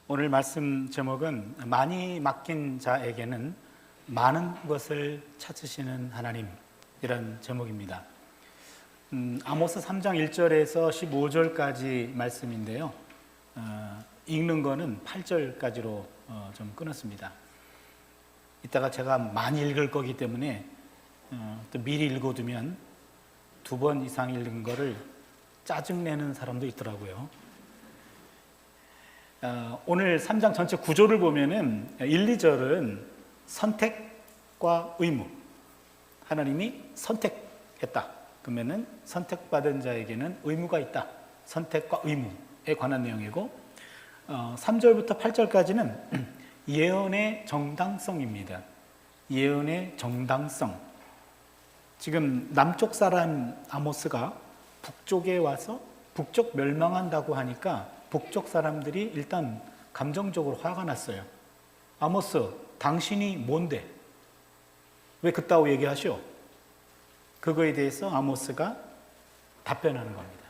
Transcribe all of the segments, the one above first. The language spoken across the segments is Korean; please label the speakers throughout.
Speaker 1: 오늘 말씀 제목은 많이 맡긴 자에게는 많은 것을 찾으시는 하나님, 이런 제목입니다. 아모스 3장 1절에서 15절까지 말씀인데요. 읽는 거는 8절까지로 좀 끊었습니다. 이따가 제가 많이 읽을 거기 때문에 또 미리 읽어두면 2번 이상 읽은 거를 짜증내는 사람도 있더라고요. 오늘 3장 전체 구조를 보면은 1, 2절은 선택과 의무, 하나님이 선택했다. 그러면은 선택받은 자에게는 의무가 있다. 선택과 의무에 관한 내용이고, 3절부터 8절까지는 예언의 정당성입니다. 예언의 정당성. 지금 남쪽 사람 아모스가 북쪽에 와서 북쪽 멸망한다고 하니까 북쪽 사람들이 일단 감정적으로 화가 났어요. 아모스, 당신이 뭔데? 왜 그따위 얘기하시오? 그거에 대해서 아모스가 답변하는 겁니다.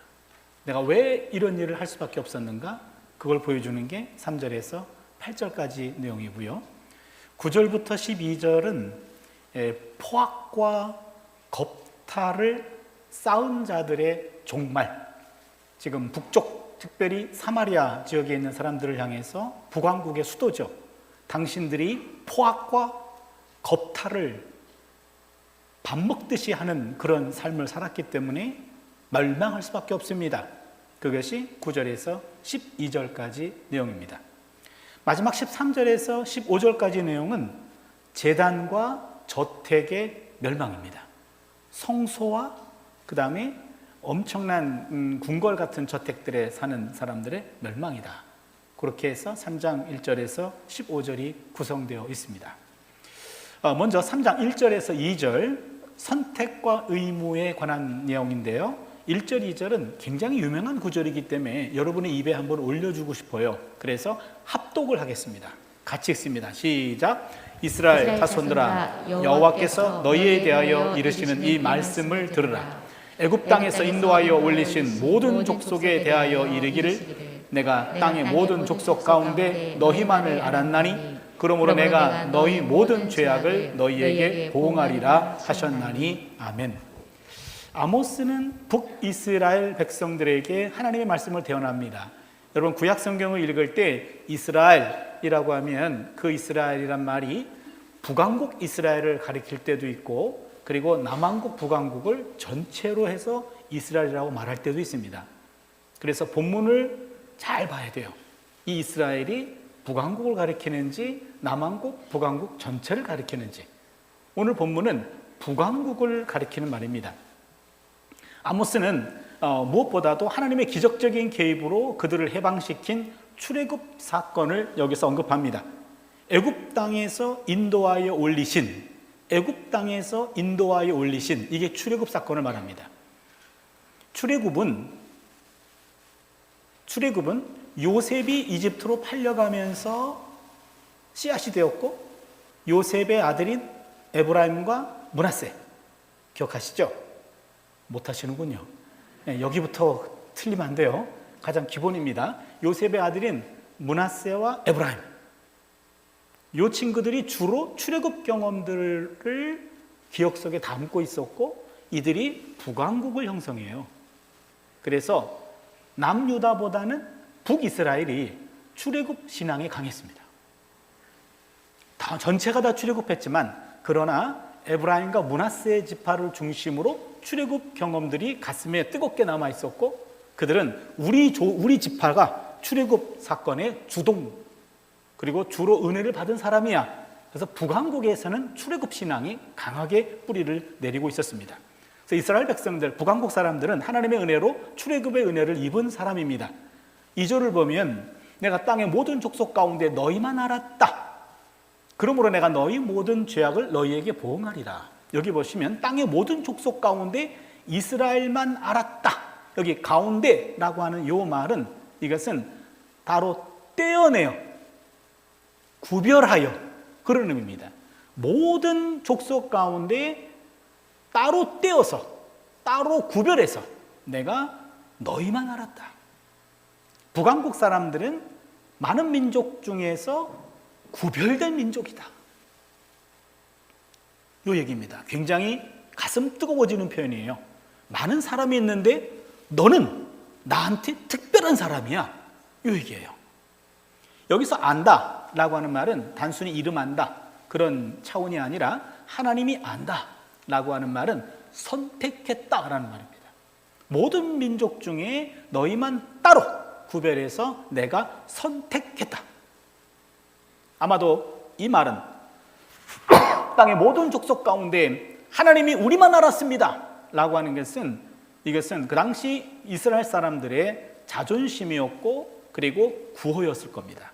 Speaker 1: 내가 왜 이런 일을 할 수밖에 없었는가? 그걸 보여주는 게 3절에서 8절까지 내용이고요. 9절부터 12절은 포악과 겁탈을 쌓은 자들의 종말, 지금 북쪽, 특별히 사마리아 지역에 있는 사람들을 향해서 북왕국의 수도죠. 당신들이 포악과 겁탈을 밥 먹듯이 하는 그런 삶을 살았기 때문에 멸망할 수밖에 없습니다. 그것이 9절에서 12절까지 내용입니다. 마지막 13절에서 15절까지 내용은 제단과 저택의 멸망입니다. 성소와 그 다음에 엄청난 궁궐 같은 저택들에 사는 사람들의 멸망이다. 그렇게 해서 3장 1절에서 15절이 구성되어 있습니다. 먼저 3장 1절에서 2절 선택과 의무에 관한 내용인데요. 1절, 2절은 굉장히 유명한 구절이기 때문에 여러분의 입에 한번 올려주고 싶어요. 그래서 합독을 하겠습니다. 같이 읽습니다. 시작. 이스라엘 자손들아, 여호와께서 너희에 대하여 이르시는 이 말씀을 들으라. 애굽 땅에서 인도하여 올리신 모든 족속에 대하여 이르기를 내가 땅의 모든 족속 가운데 너희만을 알았나니 그러므로 내가 너희 모든 죄악을 너희에게 보응하리라 하셨나니. 아멘. 아모스는 북이스라엘 백성들에게 하나님의 말씀을 대언합니다. 여러분, 구약 성경을 읽을 때 이스라엘이라고 하면 그 이스라엘이란 말이 북왕국 이스라엘을 가리킬 때도 있고, 그리고 남왕국 북왕국을 전체로 해서 이스라엘이라고 말할 때도 있습니다. 그래서 본문을 잘 봐야 돼요. 이 이스라엘이 북왕국을 가리키는지 남왕국 북왕국 전체를 가리키는지. 오늘 본문은 북왕국을 가리키는 말입니다. 아모스는 무엇보다도 하나님의 기적적인 개입으로 그들을 해방시킨 출애굽 사건을 여기서 언급합니다. 애굽 땅에서 인도하여 올리신, 애굽 땅에서 인도하여 올리신, 이게 출애굽 사건을 말합니다. 출애굽은 요셉이 이집트로 팔려가면서 씨앗이 되었고, 요셉의 아들인 에브라임과 므낫세, 기억하시죠? 못하시는군요. 여기부터 틀리면 안 돼요. 가장 기본입니다. 요셉의 아들인 므낫세와 에브라임, 이 친구들이 주로 출애굽 경험들을 기억 속에 담고 있었고, 이들이 북왕국을 형성해요. 그래서 남유다보다는 북이스라엘이 출애굽 신앙이 강했습니다. 전체가 다 출애굽했지만, 그러나 에브라임과 므낫세 지파를 중심으로 출애굽 경험들이 가슴에 뜨겁게 남아 있었고, 그들은 우리 지파가 출애굽 사건의 주동, 그리고 주로 은혜를 받은 사람이야. 그래서 북왕국에서는 출애굽 신앙이 강하게 뿌리를 내리고 있었습니다. 그래서 이스라엘 백성들, 북왕국 사람들은 하나님의 은혜로 출애굽의 은혜를 입은 사람입니다. 2절을 보면 내가 땅의 모든 족속 가운데 너희만 알았다. 그러므로 내가 너희 모든 죄악을 너희에게 보응하리라. 여기 보시면 땅의 모든 족속 가운데 이스라엘만 알았다. 여기 가운데라고 하는 이 말은, 이것은 바로 떼어내요, 구별하여, 그런 의미입니다. 모든 족속 가운데 따로 떼어서, 따로 구별해서 내가 너희만 알았다. 북왕국 사람들은 많은 민족 중에서 구별된 민족이다. 이 얘기입니다. 굉장히 가슴 뜨거워지는 표현이에요. 많은 사람이 있는데 너는 나한테 특별한 사람이야. 이 얘기예요. 여기서 안다 라고 하는 말은 단순히 이름 안다 그런 차원이 아니라 하나님이 안다 라고 하는 말은 선택했다 라는 말입니다. 모든 민족 중에 너희만 따로 구별해서 내가 선택했다. 아마도 이 말은 땅의 모든 족속 가운데 하나님이 우리만 알았습니다 라고 하는 것은 이것은 그 당시 이스라엘 사람들의 자존심이었고 그리고 구호였을 겁니다.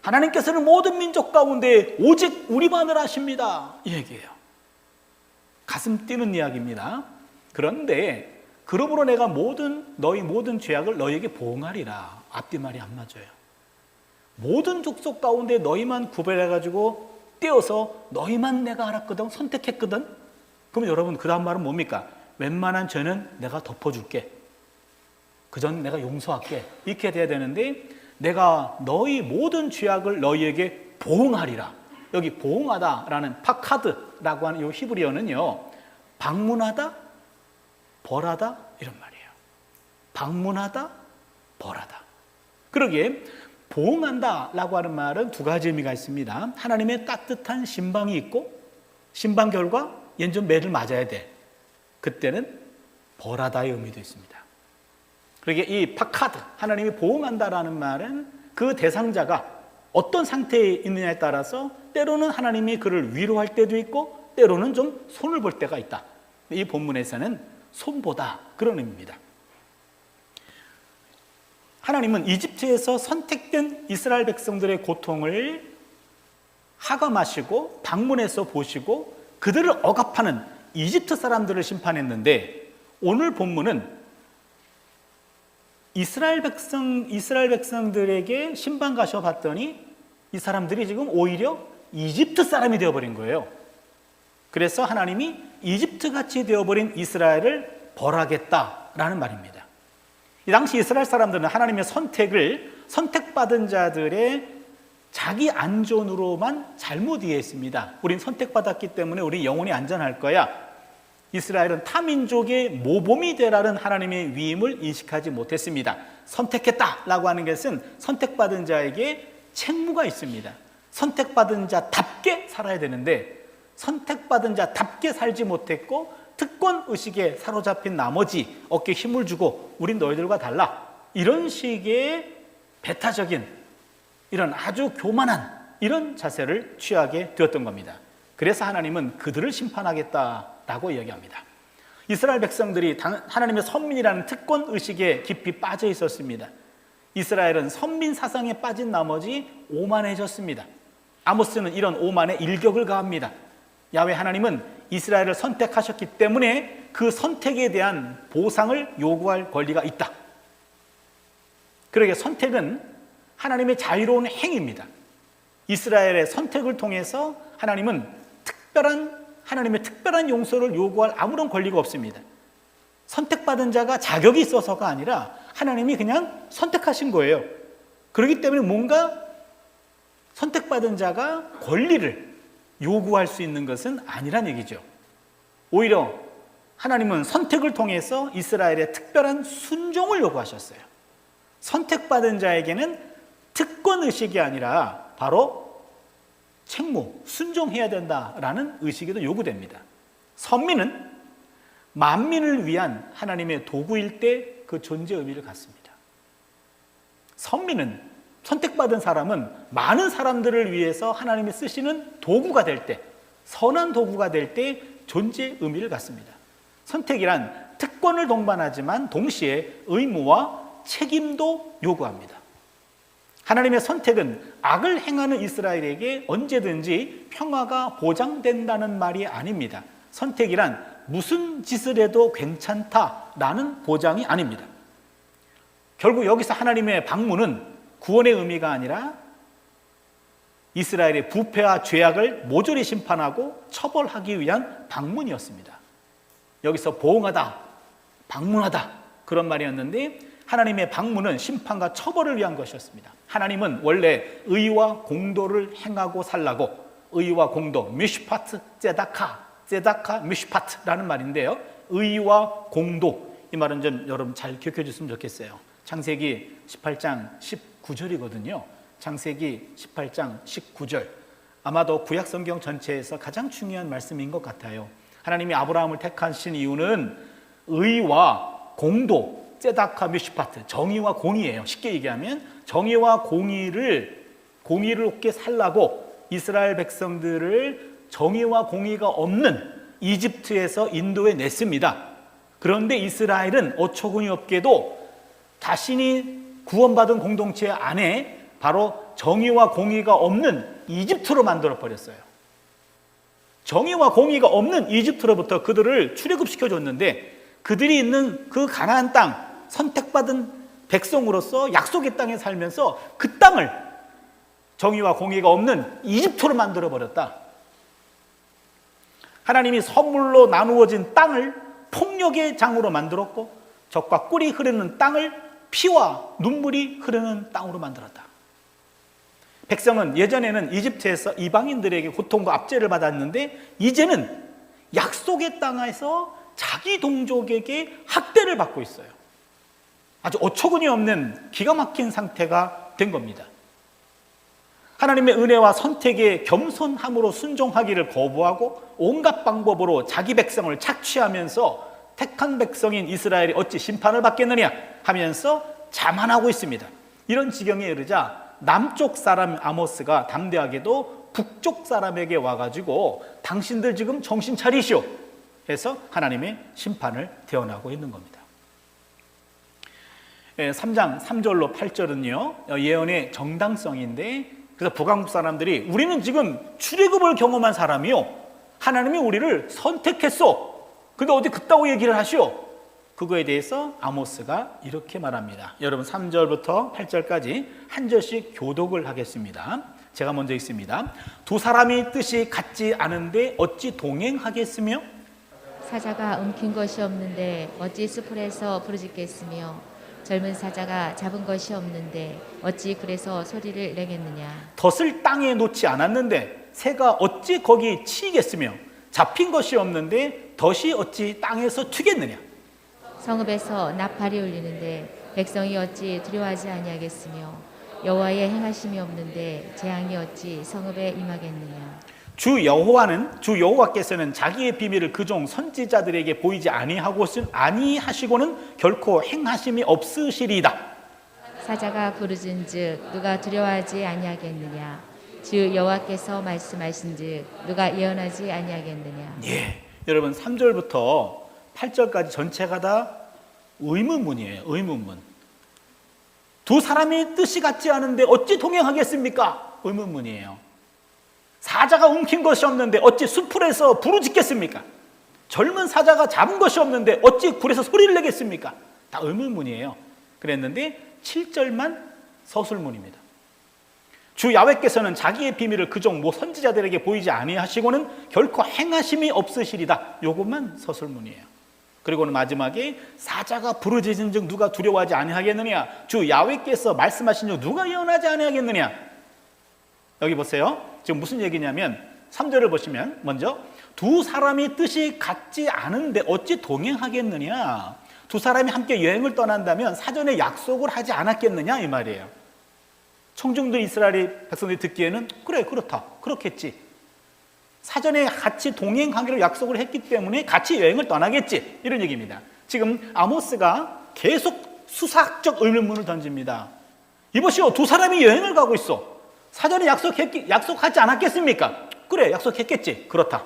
Speaker 1: 하나님께서는 모든 민족 가운데 오직 우리만을 아십니다 이 얘기예요. 가슴 뛰는 이야기입니다. 그런데 그러므로 내가 너희 모든 죄악을 너희에게 보응하리라. 앞뒤말이 안 맞아요. 모든 족속 가운데 너희만 구별해가지고 떼어서 너희만 내가 알았거든, 선택했거든. 그럼 여러분 그 다음 말은 뭡니까? 웬만한 죄는 내가 덮어줄게. 그전 내가 용서할게. 이렇게 돼야 되는데 내가 너희 모든 죄악을 너희에게 보응하리라. 여기 보응하다라는 파카드라고 하는 이 히브리어는요, 방문하다, 벌하다 이런 말이에요. 방문하다, 벌하다. 그러기에 보응한다라고 하는 말은 두 가지 의미가 있습니다. 하나님의 따뜻한 신방이 있고 신방 결과 얘는 좀 매를 맞아야 돼. 그때는 벌하다의 의미도 있습니다. 그러기에 이 파카드, 하나님이 보응한다라는 말은 그 대상자가 어떤 상태에 있느냐에 따라서 때로는 하나님이 그를 위로할 때도 있고 때로는 좀 손을 볼 때가 있다. 이 본문에서는 손보다 그런 의미입니다. 하나님은 이집트에서 선택된 이스라엘 백성들의 고통을 하감하시고 방문해서 보시고 그들을 억압하는 이집트 사람들을 심판했는데 오늘 본문은 이스라엘 백성들에게 신방 가셔봤더니 이 사람들이 지금 오히려 이집트 사람이 되어버린 거예요. 그래서 하나님이 이집트같이 되어버린 이스라엘을 벌하겠다라는 말입니다. 이 당시 이스라엘 사람들은 하나님의 선택받은 자들의 자기 안전으로만 잘못 이해했습니다. 우린 선택받았기 때문에 우리 영혼이 안전할 거야. 이스라엘은 타민족의 모범이 되라는 하나님의 위임을 인식하지 못했습니다. 선택했다라고 하는 것은 선택받은 자에게 책무가 있습니다. 선택받은 자답게 살아야 되는데 선택받은 자답게 살지 못했고 특권의식에 사로잡힌 나머지 어깨에 힘을 주고 우린 너희들과 달라. 이런 식의 배타적인 이런 아주 교만한 이런 자세를 취하게 되었던 겁니다. 그래서 하나님은 그들을 심판하겠다라고 이야기합니다. 이스라엘 백성들이 하나님의 선민이라는 특권의식에 깊이 빠져 있었습니다. 이스라엘은 선민 사상에 빠진 나머지 오만해졌습니다. 아모스는 이런 오만에 일격을 가합니다. 야훼 하나님은 이스라엘을 선택하셨기 때문에 그 선택에 대한 보상을 요구할 권리가 있다. 그러게 선택은 하나님의 자유로운 행위입니다. 이스라엘의 선택을 통해서 하나님은 하나님의 특별한 용서를 요구할 아무런 권리가 없습니다. 선택받은 자가 자격이 있어서가 아니라 하나님이 그냥 선택하신 거예요. 그렇기 때문에 뭔가 선택받은 자가 권리를 요구할 수 있는 것은 아니란 얘기죠. 오히려 하나님은 선택을 통해서 이스라엘의 특별한 순종을 요구하셨어요. 선택받은 자에게는 특권의식이 아니라 바로 책무, 순종해야 된다라는 의식이 요구됩니다. 선민은 만민을 위한 하나님의 도구일 때 그 존재 의미를 갖습니다. 선민은, 선택받은 사람은 많은 사람들을 위해서 하나님이 쓰시는 도구가 될 때, 선한 도구가 될 때 존재 의미를 갖습니다. 선택이란 특권을 동반하지만 동시에 의무와 책임도 요구합니다. 하나님의 선택은 악을 행하는 이스라엘에게 언제든지 평화가 보장된다는 말이 아닙니다. 선택이란 무슨 짓을 해도 괜찮다라는 보장이 아닙니다. 결국 여기서 하나님의 방문은 구원의 의미가 아니라 이스라엘의 부패와 죄악을 모조리 심판하고 처벌하기 위한 방문이었습니다. 여기서 보응하다, 방문하다 그런 말이었는데 하나님의 방문은 심판과 처벌을 위한 것이었습니다. 하나님은 원래 의와 공도를 행하고 살라고, 의와 공도, 미슈파트 제다카 미슈파트라는 말인데요. 의와 공도, 이 말은 좀 여러분 잘 기억해 주셨으면 좋겠어요. 창세기 18장 19절이거든요. 창세기 18장 19절. 아마도 구약 성경 전체에서 가장 중요한 말씀인 것 같아요. 하나님이 아브라함을 택하신 이유는 의와 공도, 제다카 미슈파트, 정의와 공의예요. 쉽게 얘기하면 정의와 공의를 얻게 살라고 이스라엘 백성들을 정의와 공의가 없는 이집트에서 인도에 냈습니다. 그런데 이스라엘은 어처구니 없게도 자신이 구원받은 공동체 안에 바로 정의와 공의가 없는 이집트로 만들어 버렸어요. 정의와 공의가 없는 이집트로부터 그들을 출애굽시켜 줬는데, 그들이 있는 그 가나안 땅, 선택받은 백성으로서 약속의 땅에 살면서 그 땅을 정의와 공의가 없는 이집트로 만들어 버렸다. 하나님이 선물로 나누어진 땅을 폭력의 장으로 만들었고, 젖과 꿀이 흐르는 땅을 피와 눈물이 흐르는 땅으로 만들었다. 백성은 예전에는 이집트에서 이방인들에게 고통과 압제를 받았는데, 이제는 약속의 땅에서 자기 동족에게 학대를 받고 있어요. 아주 어처구니 없는 기가 막힌 상태가 된 겁니다. 하나님의 은혜와 선택에 겸손함으로 순종하기를 거부하고 온갖 방법으로 자기 백성을 착취하면서 택한 백성인 이스라엘이 어찌 심판을 받겠느냐 하면서 자만하고 있습니다. 이런 지경에 이르자 남쪽 사람 아모스가 담대하게도 북쪽 사람에게 와가지고 당신들 지금 정신 차리시오 해서 하나님의 심판을 대언하고 있는 겁니다. 3장 3절로 8절은요 예언의 정당성인데, 그래서 북왕국 사람들이 우리는 지금 출애굽을 경험한 사람이요, 하나님이 우리를 선택했어, 근데 어디 그따구 얘기를 하시오? 그거에 대해서 아모스가 이렇게 말합니다. 여러분 3절부터 8절까지 한 절씩 교독을 하겠습니다. 제가 먼저 읽습니다. 두 사람이 뜻이 같지 않은데 어찌 동행하겠으며,
Speaker 2: 사자가 움킨 것이 없는데 어찌 수풀에서 부르짖겠으며, 젊은 사자가 잡은 것이 없는데 어찌 굴에서 소리를 내겠느냐.
Speaker 1: 덫을 땅에 놓지 않았는데 새가 어찌 거기 치이겠으며, 잡힌 것이 없는데 덫이 어찌 땅에서 튀겠느냐.
Speaker 2: 성읍에서 나팔이 울리는데 백성이 어찌 두려워하지 아니하겠으며, 여호와의 행하심이 없는데 재앙이 어찌 성읍에 임하겠느냐.
Speaker 1: 주 여호와께서는 자기의 비밀을 그종 선지자들에게 보이지 아니하시고는 결코 행하심이 없으시리이다.
Speaker 2: 사자가 부르짖은즉 누가 두려워하지 아니하겠느냐. 주 여호와께서 말씀하신즉 누가 예언하지 아니하겠느냐.
Speaker 1: 예, 여러분 3절부터 8절까지 전체가 다 의문문이에요. 의문문. 두 사람이 뜻이 같지 않은데 어찌 동행하겠습니까? 의문문이에요. 사자가 움킨 것이 없는데 어찌 수풀에서 부르짖겠습니까? 젊은 사자가 잡은 것이 없는데 어찌 굴에서 소리를 내겠습니까? 다 의문문이에요. 그랬는데 7절만 서술문입니다. 주 야훼께서는 자기의 비밀을 그종 선지자들에게 보이지 아니하시고는 결코 행하심이 없으시리다. 요것만 서술문이에요. 그리고는 마지막에 사자가 부르짖은즉 누가 두려워하지 아니하겠느냐, 주 야훼께서 말씀하신 즉 누가 예언하지 아니하겠느냐. 여기 보세요. 지금 무슨 얘기냐면 3절을 보시면 먼저 두 사람이 뜻이 같지 않은데 어찌 동행하겠느냐. 두 사람이 함께 여행을 떠난다면 사전에 약속을 하지 않았겠느냐 이 말이에요. 청중들 이스라엘 백성들이 듣기에는 그래 그렇다 그렇겠지. 사전에 같이 동행하기로 약속을 했기 때문에 같이 여행을 떠나겠지, 이런 얘기입니다. 지금 아모스가 계속 수사학적 의문문을 던집니다. 이보시오, 두 사람이 여행을 가고 있어. 사전에 약속하지 않았겠습니까? 그래 약속했겠지. 그렇다.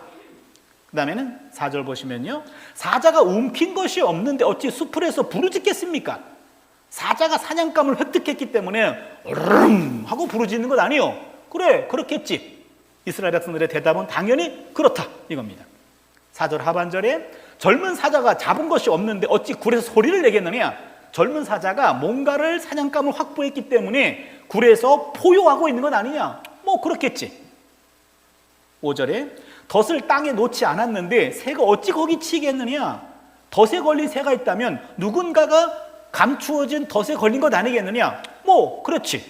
Speaker 1: 그 다음에는 4절 보시면요, 사자가 움킨 것이 없는데 어찌 수풀에서 부르짖겠습니까? 사자가 사냥감을 획득했기 때문에 으르릉 하고 부르짖는 것 아니요. 그래 그렇겠지. 이스라엘 백성들의 대답은 당연히 그렇다 이겁니다. 4절 하반절에 젊은 사자가 잡은 것이 없는데 어찌 굴에서 소리를 내겠느냐. 젊은 사자가 뭔가를 사냥감을 확보했기 때문에 굴에서 포효하고 있는 것 아니냐. 뭐 그렇겠지. 5절에 덫을 땅에 놓지 않았는데 새가 어찌 거기 치겠느냐. 덫에 걸린 새가 있다면 누군가가 감추어진 덫에 걸린 것 아니겠느냐? 뭐 그렇지.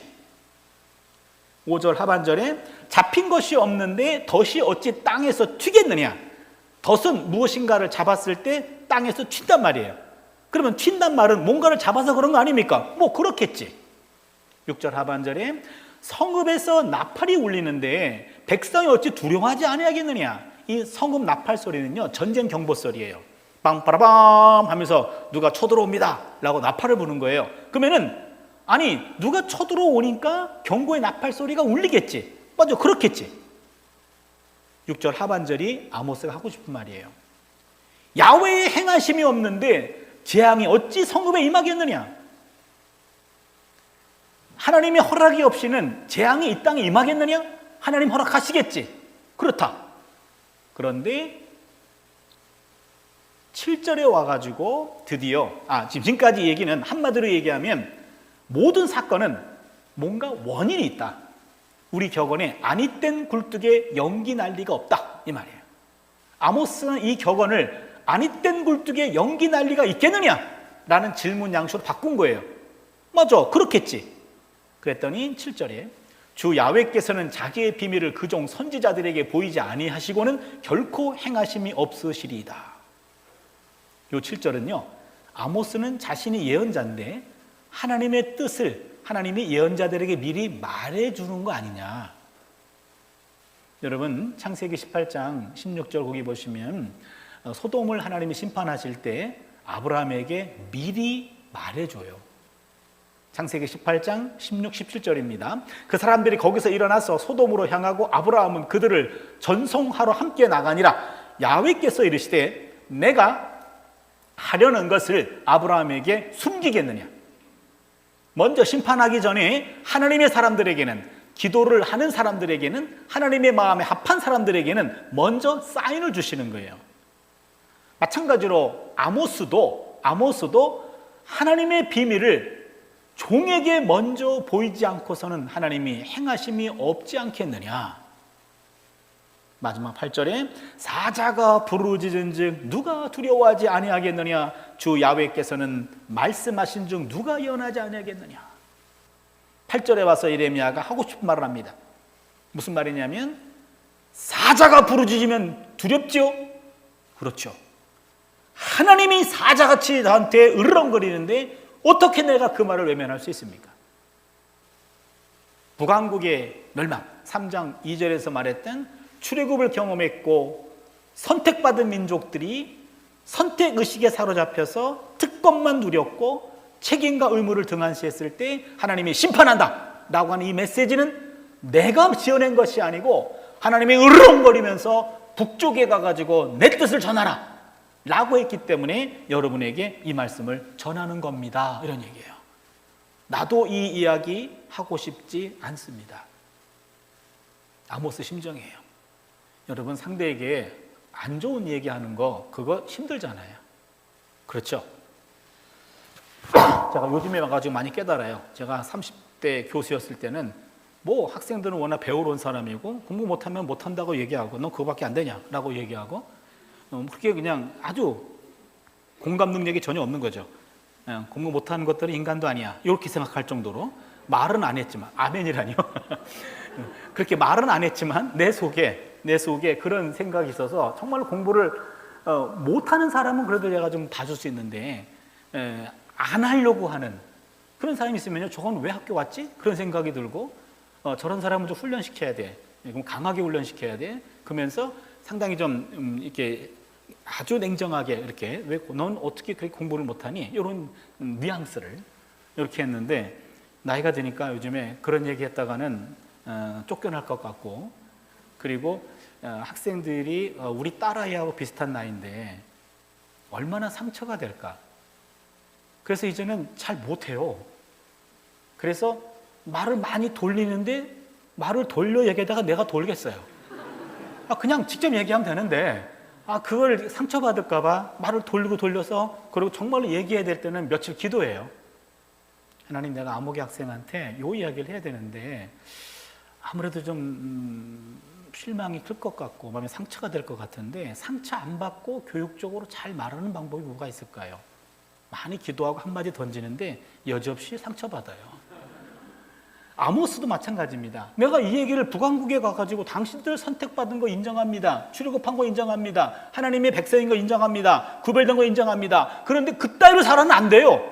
Speaker 1: 5절 하반절에 잡힌 것이 없는데 덫이 어찌 땅에서 튀겠느냐? 덫은 무엇인가를 잡았을 때 땅에서 튄단 말이에요. 그러면 튄단 말은 뭔가를 잡아서 그런 거 아닙니까? 뭐 그렇겠지. 6절 하반절에 성읍에서 나팔이 울리는데 백성이 어찌 두려워하지 아니하겠느냐? 이 성읍 나팔 소리는요, 전쟁 경보 소리예요. 빵빠라밤 하면서 누가 쳐들어옵니다 라고 나팔을 부는 거예요. 그러면은 아니 누가 쳐들어오니까 경고의 나팔 소리가 울리겠지. 맞아, 그렇겠지. 6절 하반절이 아모스가 하고 싶은 말이에요. 야훼의 행하심이 없는데 재앙이 어찌 성읍에 임하겠느냐? 하나님의 허락이 없이는 재앙이 이 땅에 임하겠느냐? 하나님 허락하시겠지. 그렇다. 그런데 7절에 와가지고 드디어 지금까지 얘기는 한마디로 얘기하면 모든 사건은 뭔가 원인이 있다. 우리 격언에 아니땐 굴뚝에 연기 날 리가 없다 이 말이에요. 아모스는 이 격언을 아니땐 굴뚝에 연기 날 리가 있겠느냐? 라는 질문 양식으로 바꾼 거예요. 맞아, 그렇겠지. 그랬더니 7절에 주 야훼께서는 자기의 비밀을 그종 선지자들에게 보이지 아니하시고는 결코 행하심이 없으시리이다. 요 7절은요, 아모스는 자신이 예언자인데 하나님의 뜻을 하나님이 예언자들에게 미리 말해주는 거 아니냐. 여러분 창세기 18장 16절 거기 보시면 소돔을 하나님이 심판하실 때 아브라함에게 미리 말해줘요. 창세기 18장 16, 17절입니다. 그 사람들이 거기서 일어나서 소돔으로 향하고 아브라함은 그들을 전송하러 함께 나가니라. 야훼께서 이르시되 내가 하려는 것을 아브라함에게 숨기겠느냐. 먼저 심판하기 전에 하나님의 사람들에게는, 기도를 하는 사람들에게는, 하나님의 마음에 합한 사람들에게는 먼저 사인을 주시는 거예요. 마찬가지로 아모스도 하나님의 비밀을 종에게 먼저 보이지 않고서는 하나님이 행하심이 없지 않겠느냐. 마지막 8절에 사자가 부르짖은즉 누가 두려워하지 아니하겠느냐. 주 야훼께서는 말씀하신 즉 누가 예언하지 아니하겠느냐. 8절에 와서 예레미야가 하고 싶은 말을 합니다. 무슨 말이냐면 사자가 부르짖으면 두렵지요? 그렇죠. 하나님이 사자같이 나한테 으르렁거리는데 어떻게 내가 그 말을 외면할 수 있습니까? 북왕국의 멸망 3장 2절에서 말했던 출애굽을 경험했고 선택받은 민족들이 선택의식에 사로잡혀서 특권만 누렸고 책임과 의무를 등한시했을 때 하나님이 심판한다 라고 하는 이 메시지는 내가 지어낸 것이 아니고 하나님이 으르렁거리면서 북쪽에 가가지고 내 뜻을 전하라 라고 했기 때문에 여러분에게 이 말씀을 전하는 겁니다. 이런 얘기예요. 나도 이 이야기 하고 싶지 않습니다. 아모스 심정이에요. 여러분 상대에게 안 좋은 얘기하는 거 그거 힘들잖아요. 그렇죠? 제가 요즘에 와가지고 많이 깨달아요. 제가 30대 교수였을 때는 뭐 학생들은 워낙 배우러 온 사람이고 공부 못하면 못한다고 얘기하고 넌 그거밖에 안 되냐 라고 얘기하고 그렇게 그냥 아주 공감 능력이 전혀 없는 거죠. 공부 못하는 것들은 인간도 아니야 이렇게 생각할 정도로 말은 안 했지만 아멘이라니요. 그렇게 말은 안 했지만 내 속에 그런 생각이 있어서 정말 공부를 못하는 사람은 그래도 내가 좀 봐줄 수 있는데 안 하려고 하는 그런 사람이 있으면요, 저건 왜 학교 왔지? 그런 생각이 들고 저런 사람은 좀 훈련시켜야 돼. 그럼 강하게 훈련시켜야 돼. 그러면서 상당히 좀 이렇게 아주 냉정하게 이렇게 왜 넌 어떻게 그렇게 공부를 못하니? 이런 뉘앙스를 이렇게 했는데 나이가 드니까 요즘에 그런 얘기했다가는 쫓겨날 것 같고 그리고 학생들이 우리 딸아이하고 비슷한 나이인데 얼마나 상처가 될까? 그래서 이제는 잘 못해요. 그래서 말을 많이 돌리는데 말을 돌려 얘기하다가 내가 돌겠어요. 그냥 직접 얘기하면 되는데 그걸 상처받을까 봐 말을 돌리고 돌려서 그리고 정말로 얘기해야 될 때는 며칠 기도해요. 하나님, 내가 아모개 학생한테 요 이야기를 해야 되는데 아무래도 좀 실망이 클 것 같고 마음에 상처가 될 것 같은데 상처 안 받고 교육적으로 잘 말하는 방법이 뭐가 있을까요? 많이 기도하고 한마디 던지는데 여지없이 상처받아요. 아모스도 마찬가지입니다. 내가 이 얘기를 북왕국에 가가지고 당신들 선택받은 거 인정합니다. 출애굽한 거 인정합니다. 하나님의 백성인 거 인정합니다. 구별된 거 인정합니다. 그런데 그따위로 살아는 안 돼요.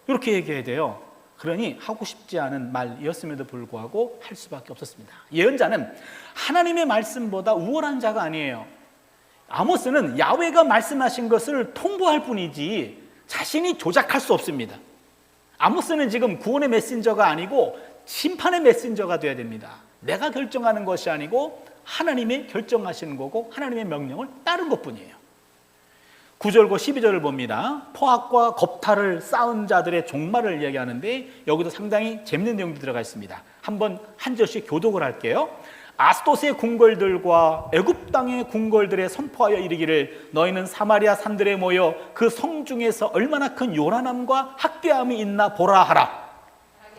Speaker 1: 이렇게 얘기해야 돼요. 그러니 하고 싶지 않은 말이었음에도 불구하고 할 수밖에 없었습니다. 예언자는 하나님의 말씀보다 우월한 자가 아니에요. 아모스는 야훼가 말씀하신 것을 통보할 뿐이지 자신이 조작할 수 없습니다. 아모스는 지금 구원의 메신저가 아니고 심판의 메신저가 되어야 됩니다. 내가 결정하는 것이 아니고 하나님의 결정하시는 거고 하나님의 명령을 따른 것뿐이에요. 9절과 12절을 봅니다. 포악과 겁탈을 쌓은 자들의 종말을 이야기하는데 여기도 상당히 재밌는 내용도 들어가 있습니다. 한번 한 절씩 교독을 할게요. 아스돗의 궁궐들과 애굽 땅의 궁궐들에 선포하여 이르기를 너희는 사마리아 산들에 모여 그 성 중에서 얼마나 큰 요란함과 학대함이 있나 보라 하라.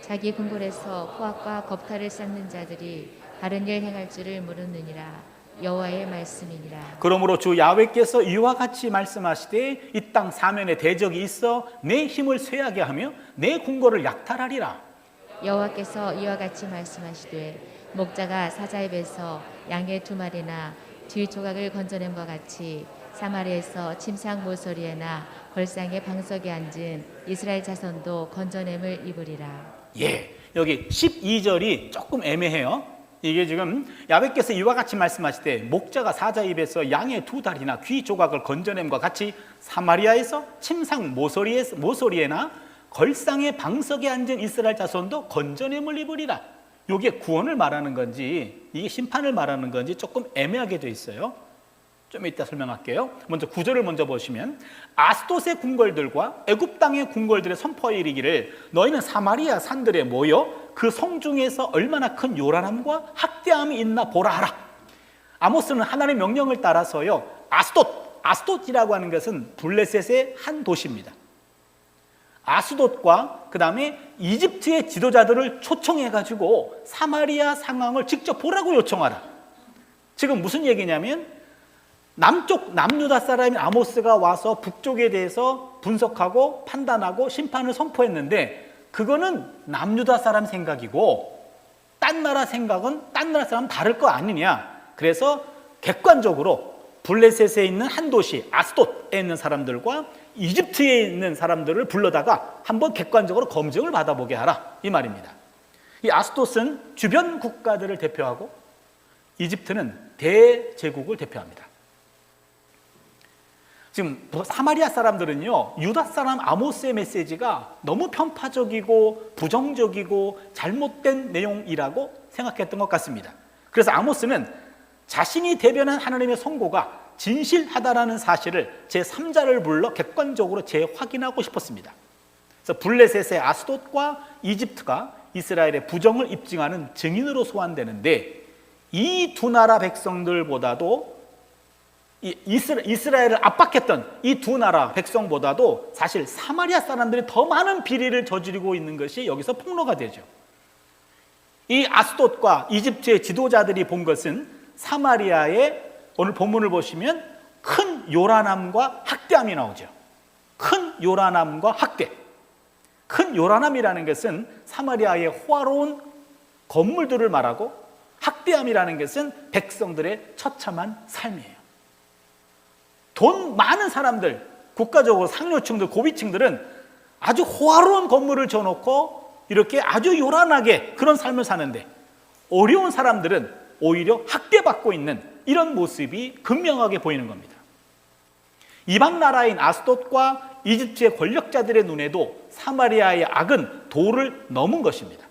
Speaker 2: 자기 궁궐에서 포악과 겁탈을 쌓는 자들이 바른 일 행할 줄을 모르느니라. 여호와의 말씀이니라.
Speaker 1: 그러므로 주 야훼께서 이와 같이 말씀하시되 이 땅 사면에 대적이 있어 내 힘을 쇠하게 하며 내 궁궐을 약탈하리라.
Speaker 2: 여호와께서 이와 같이 말씀하시되 목자가 사자의 배에서 양의 2마리나 뒤 조각을 건져냄과 같이 사마리아에서 침상 모서리에나 걸상의 방석에 앉은 이스라엘 자손도 건져냄을 입으리라.
Speaker 1: 예, 여기 12절이 조금 애매해요. 이게 지금 야훼께서 이와 같이 말씀하실 때 목자가 사자 입에서 양의 2다리나 귀 조각을 건져냄과 같이 사마리아에서 침상 모서리에나 걸상의 방석에 앉은 이스라엘 자손도 건져냄을 입으리라. 이게 구원을 말하는 건지 이게 심판을 말하는 건지 조금 애매하게 되어 있어요. 좀 이따 설명할게요. 먼저 9절을 먼저 보시면 아스돗의 궁궐들과 애굽 땅의 궁궐들의 선포하여 이르기를 너희는 사마리아 산들에 모여 그 성 중에서 얼마나 큰 요란함과 학대함이 있나 보라 하라. 아모스는 하나님의 명령을 따라서요 아스돗이라고 하는 것은 블레셋의 한 도시입니다. 아스돗과 그 다음에 이집트의 지도자들을 초청해가지고 사마리아 상황을 직접 보라고 요청하라. 지금 무슨 얘기냐면 남쪽 남유다 사람인 아모스가 와서 북쪽에 대해서 분석하고 판단하고 심판을 선포했는데 그거는 남유다 사람 생각이고 딴 나라 생각은 딴 나라 사람 다를 거 아니냐. 그래서 객관적으로 블레셋에 있는 한 도시 아스돗에 있는 사람들과 이집트에 있는 사람들을 불러다가 한번 객관적으로 검증을 받아보게 하라 이 말입니다. 이 아스돗은 주변 국가들을 대표하고 이집트는 대제국을 대표합니다. 지금 사마리아 사람들은요 유다 사람 아모스의 메시지가 너무 편파적이고 부정적이고 잘못된 내용이라고 생각했던 것 같습니다. 그래서 아모스는 자신이 대변한 하나님의 선고가 진실하다라는 사실을 제3자를 불러 객관적으로 재확인하고 싶었습니다. 그래서 블레셋의 아스돗과 이집트가 이스라엘의 부정을 입증하는 증인으로 소환되는데 이 두 나라 백성들보다도 이스라엘을 압박했던 이 두 나라 백성보다도 사실 사마리아 사람들이 더 많은 비리를 저지르고 있는 것이 여기서 폭로가 되죠. 이 아스돗과 이집트의 지도자들이 본 것은 사마리아의 오늘 본문을 보시면 큰 요란함과 학대함이 나오죠. 큰 요란함과 학대. 큰 요란함이라는 것은 사마리아의 호화로운 건물들을 말하고 학대함이라는 것은 백성들의 처참한 삶이에요. 돈 많은 사람들, 국가적으로 상류층들, 고위층들은 아주 호화로운 건물을 지어놓고 이렇게 아주 요란하게 그런 삶을 사는데 어려운 사람들은 오히려 학대받고 있는 이런 모습이 극명하게 보이는 겁니다. 이방 나라인 아스돗과 이집트의 권력자들의 눈에도 사마리아의 악은 도를 넘은 것입니다.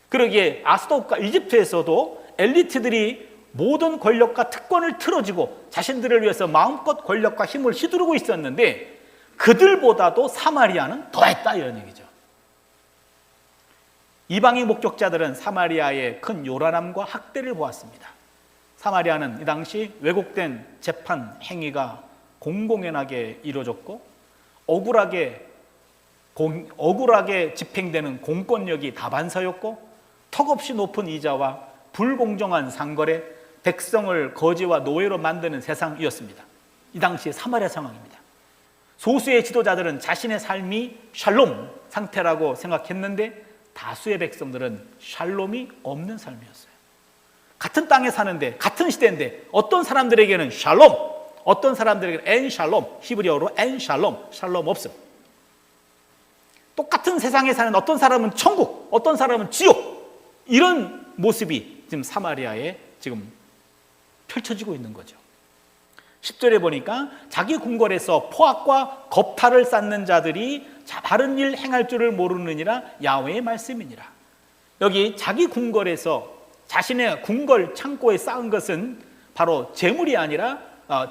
Speaker 1: 그러기에 아스돗과 이집트에서도 엘리트들이 모든 권력과 특권을 틀어지고 자신들을 위해서 마음껏 권력과 힘을 휘두르고 있었는데 그들보다도 사마리아는 더했다 이런 얘기죠. 이방의 목격자들은 사마리아의 큰 요란함과 학대를 보았습니다. 사마리아는 이 당시 왜곡된 재판 행위가 공공연하게 이루어졌고 억울하게 집행되는 공권력이 다반사였고 턱없이 높은 이자와 불공정한 상거래, 백성을 거지와 노예로 만드는 세상이었습니다. 이 당시의 사마리아 상황입니다. 소수의 지도자들은 자신의 삶이 샬롬 상태라고 생각했는데 다수의 백성들은 샬롬이 없는 삶이었어요. 같은 땅에 사는데, 같은 시대인데 어떤 사람들에게는 샬롬, 어떤 사람들에게는 엔 샬롬, 히브리어로 엔 샬롬, 샬롬 없음. 똑같은 세상에 사는 어떤 사람은 천국, 어떤 사람은 지옥, 이런 모습이 지금 사마리아에 지금 펼쳐지고 있는 거죠. 10절에 보니까 자기 궁궐에서 포악과 겁탈을 쌓는 자들이 바른 일 행할 줄을 모르느니라 야훼의 말씀이니라. 여기 자기 궁궐에서, 자신의 궁궐 창고에 쌓은 것은 바로 재물이 아니라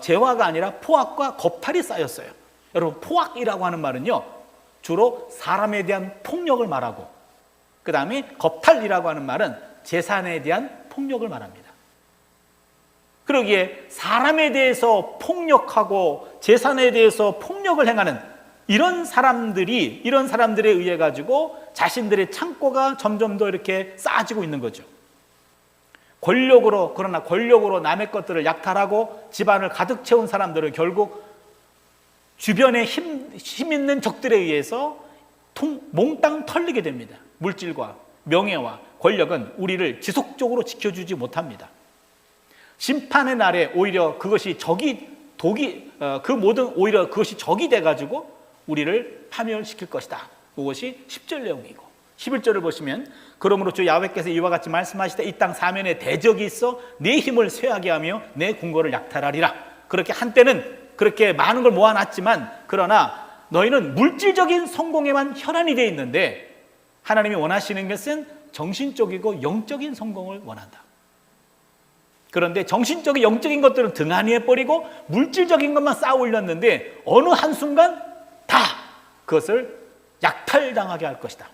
Speaker 1: 재화가 아니라 포악과 겁탈이 쌓였어요. 여러분, 포악이라고 하는 말은요, 주로 사람에 대한 폭력을 말하고, 그 다음에 겁탈이라고 하는 말은 재산에 대한 폭력을 말합니다. 그러기에 사람에 대해서 폭력하고 재산에 대해서 폭력을 행하는 이런 사람들에 의해 가지고 자신들의 창고가 점점 더 이렇게 쌓아지고 있는 거죠. 그러나 권력으로 남의 것들을 약탈하고 집안을 가득 채운 사람들은 결국 주변에 힘 있는 적들에 의해서 몽땅 털리게 됩니다. 물질과 명예와 권력은 우리를 지속적으로 지켜주지 못합니다. 심판의 날에 오히려 그것이 오히려 그것이 적이 돼가지고 우리를 파멸시킬 것이다. 그것이 10절 내용이고, 11절을 보시면 그러므로 주 야훼께서 이와 같이 말씀하시되 이 땅 사면에 대적이 있어 내 힘을 쇠하게 하며 내 궁궐을 약탈하리라. 그렇게 한때는 그렇게 많은 걸 모아놨지만, 그러나 너희는 물질적인 성공에만 혈안이 되어 있는데 하나님이 원하시는 것은 정신적이고 영적인 성공을 원한다. 그런데 정신적인 영적인 것들은 등한히 해버리고 물질적인 것만 쌓아 올렸는데 어느 한순간 다 그것을 약탈당하게 할 것이다.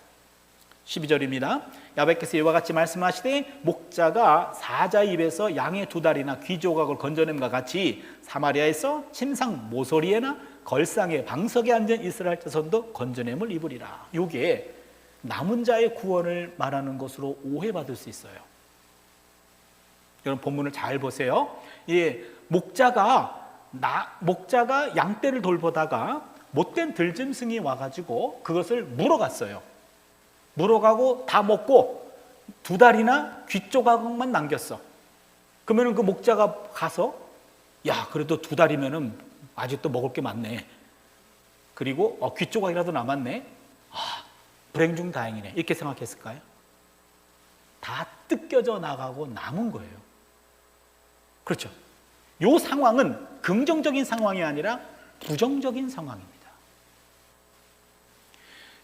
Speaker 1: 12절입니다. 야훼께서 이와 같이 말씀하시되 목자가 사자의 입에서 양의 2다리나 귀 조각을 건져냄과 같이 사마리아에서 침상 모서리에나 걸상의 방석에 앉은 이스라엘 자손도 건져냄을 입으리라. 이게 남은 자의 구원을 말하는 것으로 오해받을 수 있어요. 여러분, 본문을 잘 보세요. 목자가 양떼를 돌보다가 못된 들짐승이 와가지고 그것을 물어갔어요. 물어가고 다 먹고 2다리나 귀 조각만 남겼어. 그러면 그 목자가 가서, 야, 그래도 2다리면은 아직도 먹을 게 많네. 그리고 귀 조각이라도 남았네. 불행 중 다행이네. 이렇게 생각했을까요? 다 뜯겨져 나가고 남은 거예요. 그렇죠. 이 상황은 긍정적인 상황이 아니라 부정적인 상황입니다.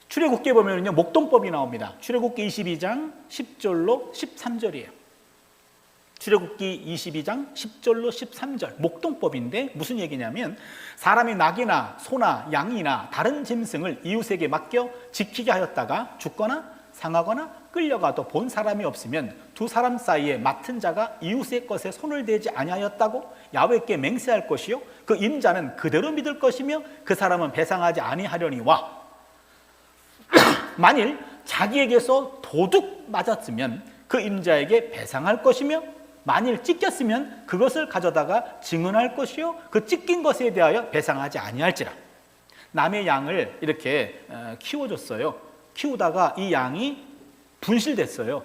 Speaker 1: 출애굽기에 보면요, 목동법이 나옵니다. 출애굽기 22장 10절로 13절이에요. 출애굽기 22장 10절로 13절, 목동법인데 무슨 얘기냐면, 사람이 낙이나 소나 양이나 다른 짐승을 이웃에게 맡겨 지키게 하였다가 죽거나 상하거나 끌려가도 본 사람이 없으면 2 사람 사이에 맡은 자가 이웃의 것에 손을 대지 아니하였다고 야훼께 맹세할 것이요 그 임자는 그대로 믿을 것이며 그 사람은 배상하지 아니하려니와 만일 자기에게서 도둑 맞았으면 그 임자에게 배상할 것이며 만일 찢겼으면 그것을 가져다가 증언할 것이요 그 찢긴 것에 대하여 배상하지 아니할지라. 남의 양을 이렇게 키워줬어요. 키우다가 이 양이 분실됐어요.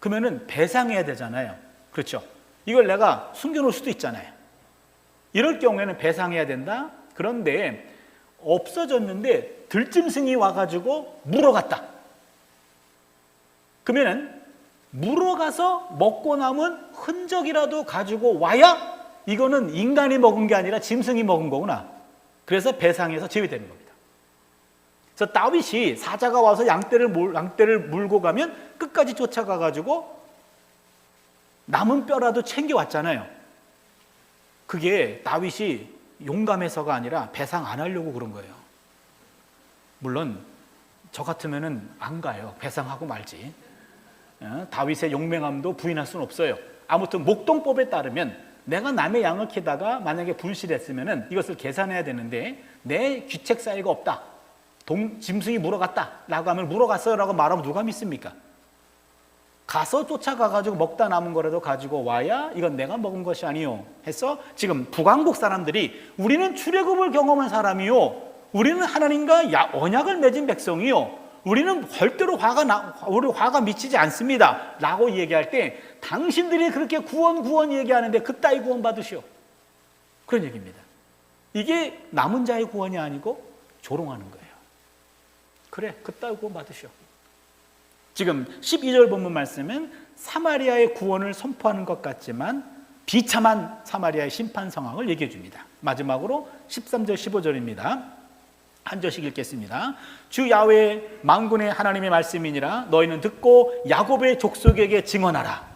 Speaker 1: 그러면은 배상해야 되잖아요. 그렇죠? 이걸 내가 숨겨놓을 수도 있잖아요. 이럴 경우에는 배상해야 된다. 그런데 없어졌는데 들짐승이 와가지고 물어갔다. 그러면은 물어가서 먹고 남은 흔적이라도 가지고 와야 이거는 인간이 먹은 게 아니라 짐승이 먹은 거구나. 그래서 배상해서 제외되는 겁니다. 그래서 다윗이 사자가 와서 양떼를 물고 가면 끝까지 쫓아가가지고 남은 뼈라도 챙겨왔잖아요. 그게 다윗이 용감해서가 아니라 배상 안 하려고 그런 거예요. 물론 저 같으면은 안 가요. 배상하고 말지. 다윗의 용맹함도 부인할 수는 없어요. 아무튼 목동법에 따르면 내가 남의 양을 키다가 만약에 분실했으면은 이것을 계산해야 되는데 내 귀책 사이가 없다. 짐승이 물어갔다 라고 하면 물어갔어요 라고 말하면 누가 믿습니까? 가서 쫓아가가지고 먹다 남은 거라도 가지고 와야 이건 내가 먹은 것이 아니요 해서 지금 북왕국 사람들이 우리는 출애굽을 경험한 사람이요 우리는 하나님과 언약을 맺은 백성이요, 우리는 절대로 화가 미치지 않습니다 라고 얘기할 때 당신들이 그렇게 구원 얘기하는데 그따위 구원 받으시오, 그런 얘기입니다. 이게 남은 자의 구원이 아니고 조롱하는 거예요. 그래, 그따위 구원 받으시오. 지금 12절 본문 말씀은 사마리아의 구원을 선포하는 것 같지만 비참한 사마리아의 심판 상황을 얘기해 줍니다. 마지막으로 13절 15절입니다. 한 절씩 읽겠습니다. 주 야훼 만군의 하나님의 말씀이니라. 너희는 듣고 야곱의 족속에게 증언하라.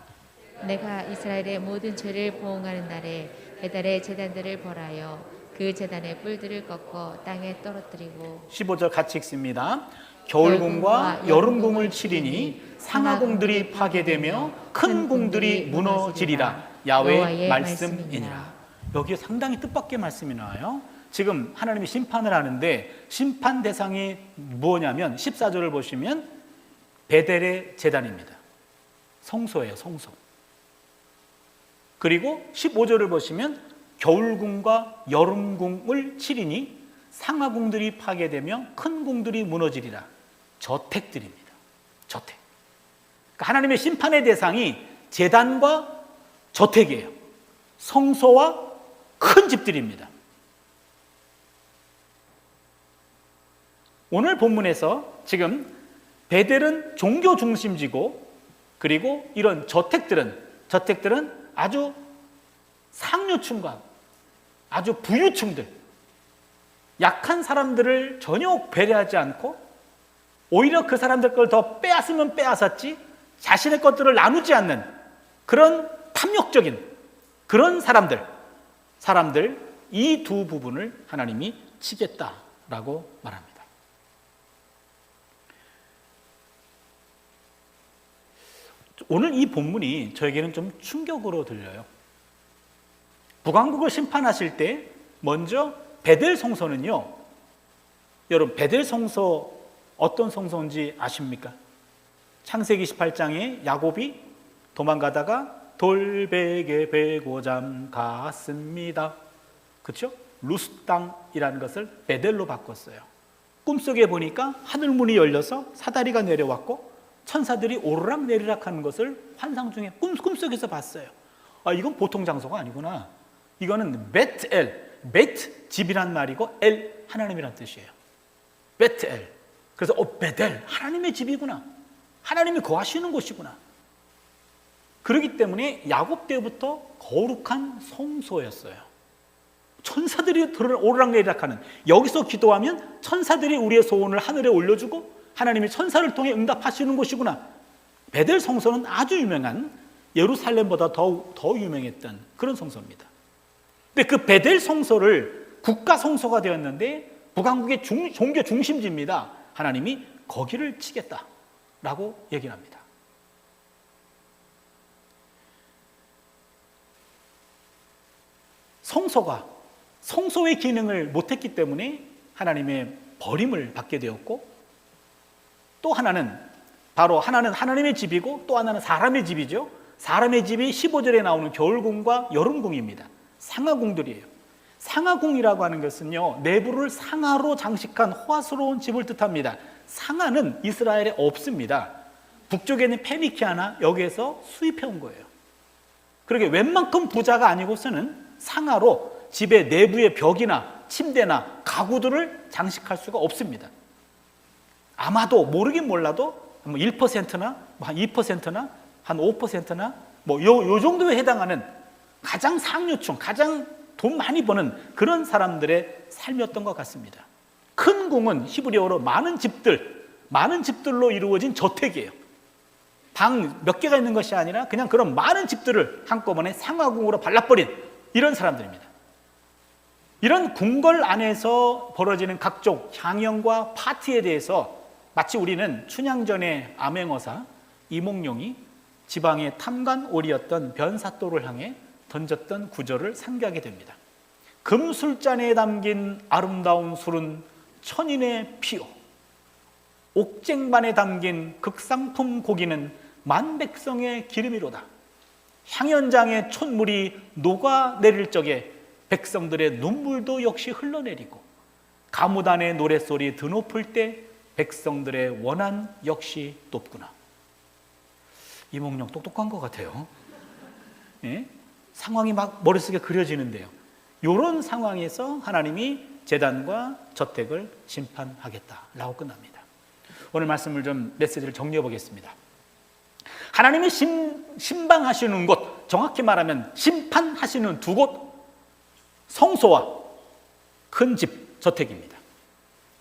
Speaker 2: 내가 이스라엘의 모든 죄를 보응하는 날에 배달의 제단들을 벌하여 그 제단의 뿔들을 꺾어 땅에 떨어뜨리고
Speaker 1: 15절 같이 읽습니다. 겨울궁과 여름궁을 치리니 상하궁들이 파괴되며 큰 궁들이 무너지리라. 야훼의 말씀이니라. 여기에 상당히 뜻밖의 말씀이 나와요. 지금 하나님이 심판을 하는데 심판 대상이 뭐냐면 14절을 보시면 베델의 제단입니다. 성소예요, 성소. 그리고 15절을 보시면 겨울궁과 여름궁을 치리니 상하궁들이 파괴되며 큰 궁들이 무너지리라. 저택들입니다. 저택. 그러니까 하나님의 심판의 대상이 제단과 저택이에요. 성소와 큰 집들입니다. 오늘 본문에서 지금 베델은 종교 중심지고, 그리고 이런 저택들은 아주 상류층과 아주 부유층들, 약한 사람들을 전혀 배려하지 않고 오히려 그 사람들 걸 더 빼앗으면 빼앗았지 자신의 것들을 나누지 않는 그런 탐욕적인 그런 사람들 이 두 부분을 하나님이 치겠다라고 말합니다. 오늘 이 본문이 저에게는 좀 충격으로 들려요. 북왕국을 심판하실 때 먼저 베델 성소는요, 여러분 베델 성소 어떤 성소인지 아십니까? 창세기 18장에 야곱이 도망가다가 돌베개 베고 잠갔습니다. 그렇죠? 루스 땅이라는 것을 베델로 바꿨어요. 꿈속에 보니까 하늘문이 열려서 사다리가 내려왔고 천사들이 오르락 내리락 하는 것을 환상 중에 꿈속에서 봤어요. 아, 이건 보통 장소가 아니구나. 이거는 베트엘, 베트 집이란 말이고 엘 하나님이란 뜻이에요. 베트엘. 그래서 베델 하나님의 집이구나. 하나님이 거하시는 곳이구나. 그렇기 때문에 야곱 때부터 거룩한 성소였어요. 천사들이 오르락내리락하는, 여기서 기도하면 천사들이 우리의 소원을 하늘에 올려주고 하나님이 천사를 통해 응답하시는 곳이구나. 베델 성소는 아주 유명한, 예루살렘보다 더 유명했던 그런 성소입니다. 근데 그 베델 성소를 국가 성소가 되었는데 북왕국의 종교 중심지입니다. 하나님이 거기를 치겠다라고 얘기를 합니다. 성소의 기능을 못했기 때문에 하나님의 버림을 받게 되었고, 또 하나는 하나님의 집이고 또 하나는 사람의 집이죠. 사람의 집이 15절에 나오는 겨울궁과 여름궁입니다. 상하궁들이에요. 상하궁이라고 하는 것은요, 내부를 상하로 장식한 호화스러운 집을 뜻합니다. 상하는 이스라엘에 없습니다. 북쪽에 있는 페니키아나 여기에서 수입해 온 거예요. 그러게 웬만큼 부자가 아니고서는 상하로 집의 내부의 벽이나 침대나 가구들을 장식할 수가 없습니다. 아마도 모르긴 몰라도 1%나 한 2%나 한 5%나 요 정도에 해당하는 가장 상류층, 가장 돈 많이 버는 그런 사람들의 삶이었던 것 같습니다. 큰 궁은 히브리어로 많은 집들로 이루어진 저택이에요. 방 몇 개가 있는 것이 아니라 그냥 그런 많은 집들을 한꺼번에 상하궁으로 발라버린 이런 사람들입니다. 이런 궁궐 안에서 벌어지는 각종 향연과 파티에 대해서 마치 우리는 춘향전의 암행어사 이몽룡이 지방의 탐관오리였던 변사또를 향해 던졌던 구절을 상기하게 됩니다. 금술잔에 담긴 아름다운 술은 천인의 피요, 옥쟁반에 담긴 극상품 고기는 만백성의 기름이로다. 향연장의 촛물이 녹아내릴 적에 백성들의 눈물도 역시 흘러내리고 가무단의 노랫소리 드높을 때 백성들의 원한 역시 높구나. 이몽룡 똑똑한 것 같아요. 예? 상황이 막 머릿속에 그려지는데요. 이런 상황에서 하나님이 제단과 저택을 심판하겠다라고 끝납니다. 오늘 말씀을 좀 메시지를 정리해 보겠습니다. 하나님이 심방하시는 곳, 정확히 말하면 심판하시는 두 곳, 성소와 큰 집, 저택입니다.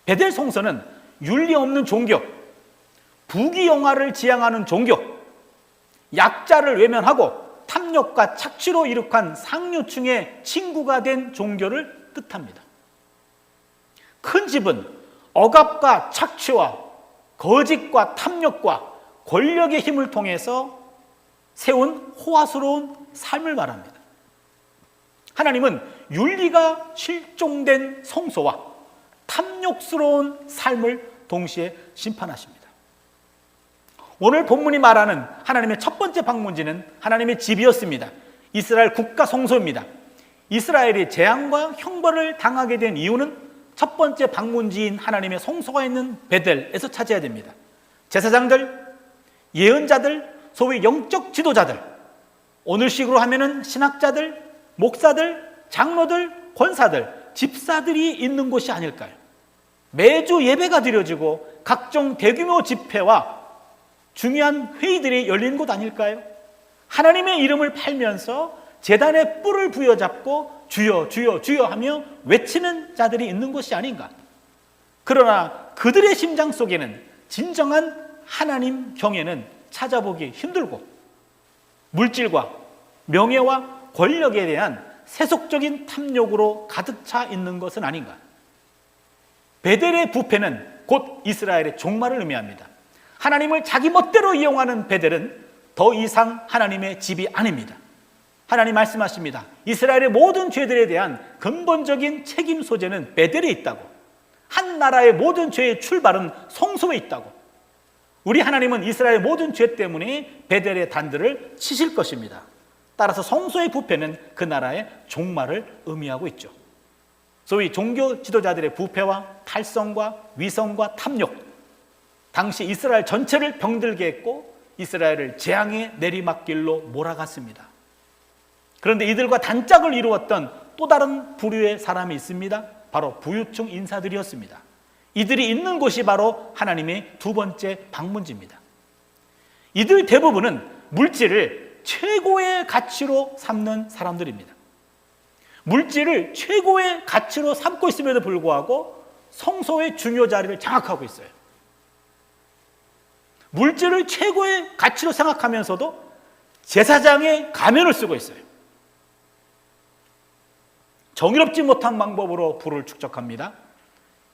Speaker 1: 베델 성소는 윤리 없는 종교, 부귀영화를 지향하는 종교, 약자를 외면하고 탐욕과 착취로 이룩한 상류층의 친구가 된 종교를 뜻합니다. 큰 집은 억압과 착취와 거짓과 탐욕과 권력의 힘을 통해서 세운 호화스러운 삶을 말합니다. 하나님은 윤리가 실종된 성소와 탐욕스러운 삶을 동시에 심판하십니다. 오늘 본문이 말하는 하나님의 첫 번째 방문지는 하나님의 집이었습니다. 이스라엘 국가 성소입니다. 이스라엘이 재앙과 형벌을 당하게 된 이유는 첫 번째 방문지인 하나님의 성소가 있는 베델에서 찾아야 됩니다. 제사장들, 예언자들, 소위 영적 지도자들, 오늘식으로 하면은 신학자들, 목사들, 장로들, 권사들, 집사들이 있는 곳이 아닐까요? 매주 예배가 드려지고 각종 대규모 집회와 중요한 회의들이 열리는 곳 아닐까요? 하나님의 이름을 팔면서 제단에 뿔을 부여잡고 주여 주여 주여 하며 외치는 자들이 있는 곳이 아닌가. 그러나 그들의 심장 속에는 진정한 하나님 경외는 찾아보기 힘들고 물질과 명예와 권력에 대한 세속적인 탐욕으로 가득 차 있는 것은 아닌가. 베델의 부패는 곧 이스라엘의 종말을 의미합니다. 하나님을 자기 멋대로 이용하는 베델은 더 이상 하나님의 집이 아닙니다. 하나님 말씀하십니다. 이스라엘의 모든 죄들에 대한 근본적인 책임 소재는 베델에 있다고. 한 나라의 모든 죄의 출발은 성소에 있다고. 우리 하나님은 이스라엘의 모든 죄 때문에 베델의 단들을 치실 것입니다. 따라서 성소의 부패는 그 나라의 종말을 의미하고 있죠. 소위 종교 지도자들의 부패와 탈성과 위선과 탐욕, 당시 이스라엘 전체를 병들게 했고 이스라엘을 재앙의 내리막길로 몰아갔습니다. 그런데 이들과 단짝을 이루었던 또 다른 부류의 사람이 있습니다. 바로 부유층 인사들이었습니다. 이들이 있는 곳이 바로 하나님의 두 번째 방문지입니다. 이들 대부분은 물질을 최고의 가치로 삼는 사람들입니다. 물질을 최고의 가치로 삼고 있음에도 불구하고 성소의 중요 자리를 장악하고 있어요. 물질을 최고의 가치로 생각하면서도 제사장의 가면을 쓰고 있어요. 정의롭지 못한 방법으로 부를 축적합니다.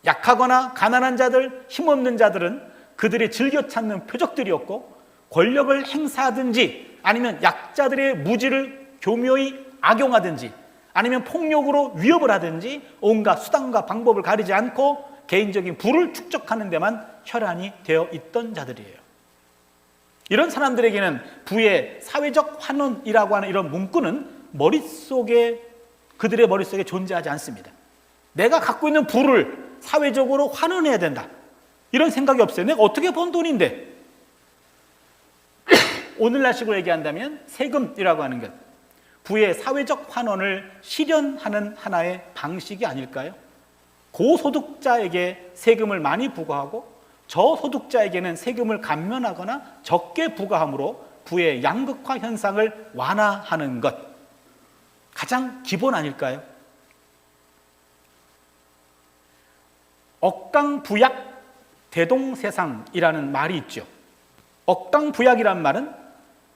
Speaker 1: 약하거나 가난한 자들, 힘없는 자들은 그들이 즐겨 찾는 표적들이었고 권력을 행사하든지 아니면 약자들의 무지를 교묘히 악용하든지 아니면 폭력으로 위협을 하든지 온갖 수단과 방법을 가리지 않고 개인적인 부를 축적하는 데만 혈안이 되어 있던 자들이에요. 이런 사람들에게는 부의 사회적 환원이라고 하는 이런 문구는 그들의 머릿속에 존재하지 않습니다. 내가 갖고 있는 부를 사회적으로 환원해야 된다. 이런 생각이 없어요. 내가 어떻게 번 돈인데. 오늘날식으로 얘기한다면 세금이라고 하는 것, 부의 사회적 환원을 실현하는 하나의 방식이 아닐까요? 고소득자에게 세금을 많이 부과하고 저소득자에게는 세금을 감면하거나 적게 부과함으로 부의 양극화 현상을 완화하는 것, 가장 기본 아닐까요? 억강부약 대동세상이라는 말이 있죠. 억강부약이란 말은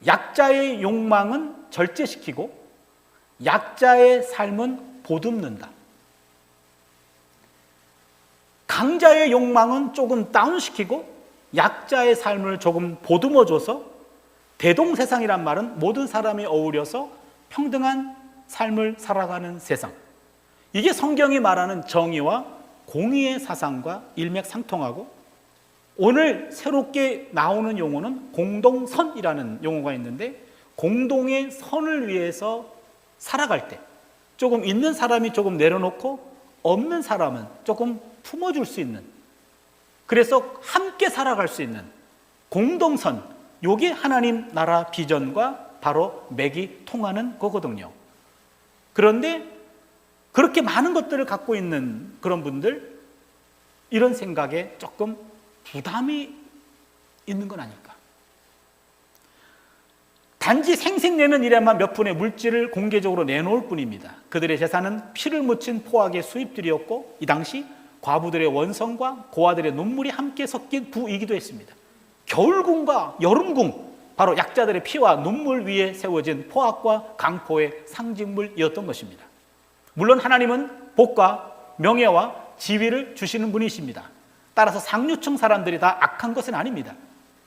Speaker 1: 약자의 욕망은 절제시키고 약자의 삶은 보듬는다. 강자의 욕망은 조금 다운시키고 약자의 삶을 조금 보듬어줘서 대동세상이란 말은 모든 사람이 어우러서 평등한 삶을 살아가는 세상. 이게 성경이 말하는 정의와 공의의 사상과 일맥상통하고 오늘 새롭게 나오는 용어는 공동선이라는 용어가 있는데 공동의 선을 위해서 살아갈 때 조금 있는 사람이 조금 내려놓고 없는 사람은 조금 품어줄 수 있는, 그래서 함께 살아갈 수 있는 공동선, 요게 하나님 나라 비전과 바로 맥이 통하는 거거든요. 그런데 그렇게 많은 것들을 갖고 있는 그런 분들, 이런 생각에 조금 부담이 있는 건 아닐까. 단지 생색내는 일에만 몇 푼의 물질을 공개적으로 내놓을 뿐입니다. 그들의 재산은 피를 묻힌 포악의 수입들이었고, 이 당시 과부들의 원성과 고아들의 눈물이 함께 섞인 부이기도 했습니다. 겨울궁과 여름궁, 바로 약자들의 피와 눈물 위에 세워진 포악과 강포의 상징물이었던 것입니다. 물론 하나님은 복과 명예와 지위를 주시는 분이십니다. 따라서 상류층 사람들이 다 악한 것은 아닙니다.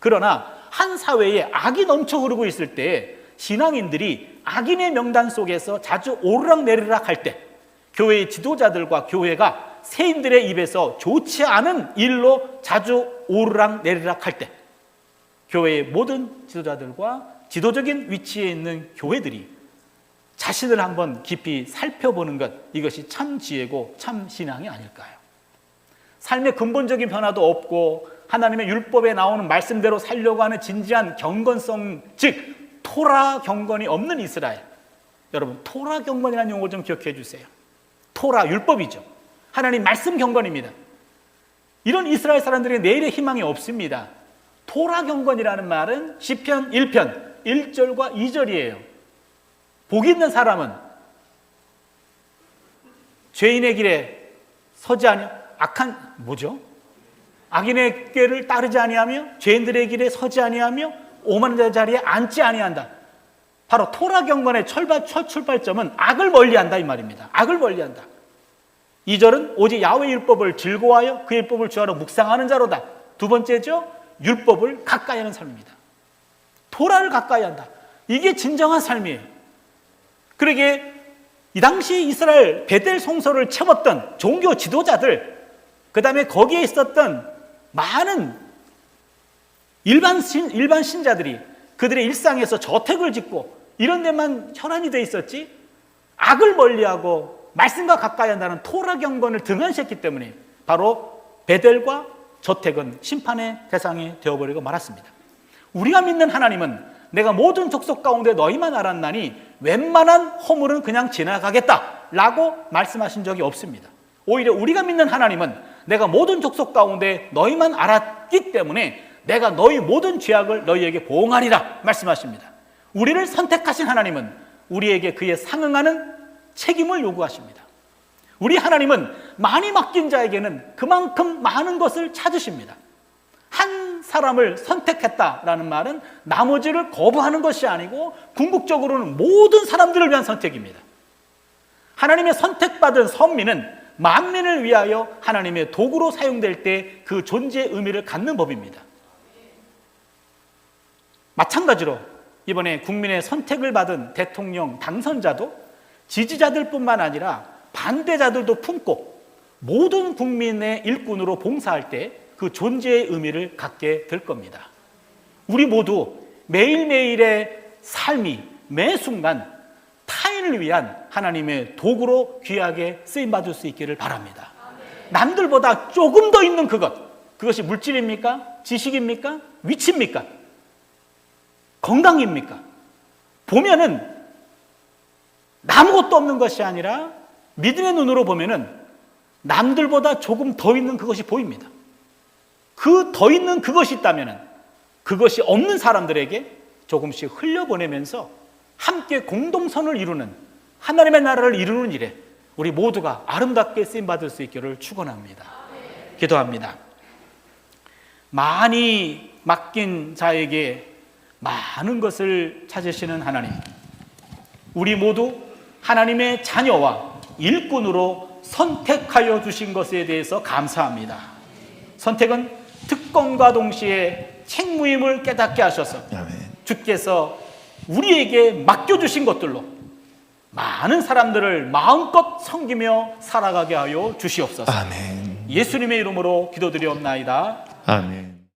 Speaker 1: 그러나 한 사회에 악이 넘쳐 흐르고 있을 때 신앙인들이 악인의 명단 속에서 자주 오르락내리락 할 때, 교회의 지도자들과 교회가 세인들의 입에서 좋지 않은 일로 자주 오르락내리락 할 때, 교회의 모든 지도자들과 지도적인 위치에 있는 교회들이 자신을 한번 깊이 살펴보는 것, 이것이 참 지혜고 참 신앙이 아닐까요? 삶의 근본적인 변화도 없고 하나님의 율법에 나오는 말씀대로 살려고 하는 진지한 경건성, 즉 토라 경건이 없는 이스라엘. 여러분, 토라 경건이라는 용어 좀 기억해 주세요. 토라, 율법이죠. 하나님 말씀 경건입니다. 이런 이스라엘 사람들이 내일의 희망이 없습니다. 토라 경건이라는 말은 시편 1편 1절과 2절이에요. 복 있는 사람은 죄인의 길에 서지 아니, 악한, 뭐죠? 악인의 꾀를 따르지 아니하며 죄인들의 길에 서지 아니하며 오만한 자의 자리에 앉지 아니한다. 바로 토라 경건의 첫 출발점은 악을 멀리한다, 이 말입니다. 악을 멀리한다. 2절은 오직 야훼 율법을 즐거워하여 그 율법을 주하러 묵상하는 자로다. 두 번째죠, 율법을 가까이 하는 삶입니다. 토라를 가까이 한다. 이게 진정한 삶이에요. 그러게 이 당시 이스라엘 베델 성소를 채웠던 종교 지도자들, 그 다음에 거기에 있었던 많은 일반 신자들이 그들의 일상에서 저택을 짓고 이런 데만 혈안이 돼 있었지, 악을 멀리하고 말씀과 가까이 한다는 토라 경건을 등한시했기 때문에 바로 베델과 저택은 심판의 대상이 되어버리고 말았습니다. 우리가 믿는 하나님은 내가 모든 족속 가운데 너희만 알았나니 웬만한 허물은 그냥 지나가겠다라고 말씀하신 적이 없습니다. 오히려 우리가 믿는 하나님은 내가 모든 족속 가운데 너희만 알았기 때문에 내가 너희 모든 죄악을 너희에게 보응하리라 말씀하십니다. 우리를 선택하신 하나님은 우리에게 그에 상응하는 책임을 요구하십니다. 우리 하나님은 많이 맡긴 자에게는 그만큼 많은 것을 찾으십니다. 한 사람을 선택했다라는 말은 나머지를 거부하는 것이 아니고 궁극적으로는 모든 사람들을 위한 선택입니다. 하나님의 선택받은 선민은 만민을 위하여 하나님의 도구로 사용될 때 그 존재의 의미를 갖는 법입니다. 마찬가지로 이번에 국민의 선택을 받은 대통령 당선자도 지지자들뿐만 아니라 반대자들도 품고 모든 국민의 일꾼으로 봉사할 때 그 존재의 의미를 갖게 될 겁니다. 우리 모두 매일매일의 삶이 매 순간 타인을 위한 하나님의 도구로 귀하게 쓰임받을 수 있기를 바랍니다. 남들보다 조금 더 있는 그것이 물질입니까? 지식입니까? 위치입니까? 건강입니까? 보면은 아무것도 없는 것이 아니라 믿음의 눈으로 보면은 남들보다 조금 더 있는 그것이 보입니다. 그 더 있는 그것이 있다면은 그것이 없는 사람들에게 조금씩 흘려보내면서 함께 공동선을 이루는 하나님의 나라를 이루는 일에 우리 모두가 아름답게 쓰임받을 수 있기를 축원합니다. 기도합니다. 많이 맡긴 자에게 많은 것을 찾으시는 하나님, 우리 모두 하나님의 자녀와 일꾼으로 선택하여 주신 것에 대해서 감사합니다. 선택은 특권과 동시에 책무임을 깨닫게 하셔서 주께서 우리에게 맡겨주신 것들로 많은 사람들을 마음껏 섬기며 살아가게 하여 주시옵소서.
Speaker 3: 아멘.
Speaker 1: 예수님의 이름으로 기도드리옵나이다.
Speaker 3: 아멘.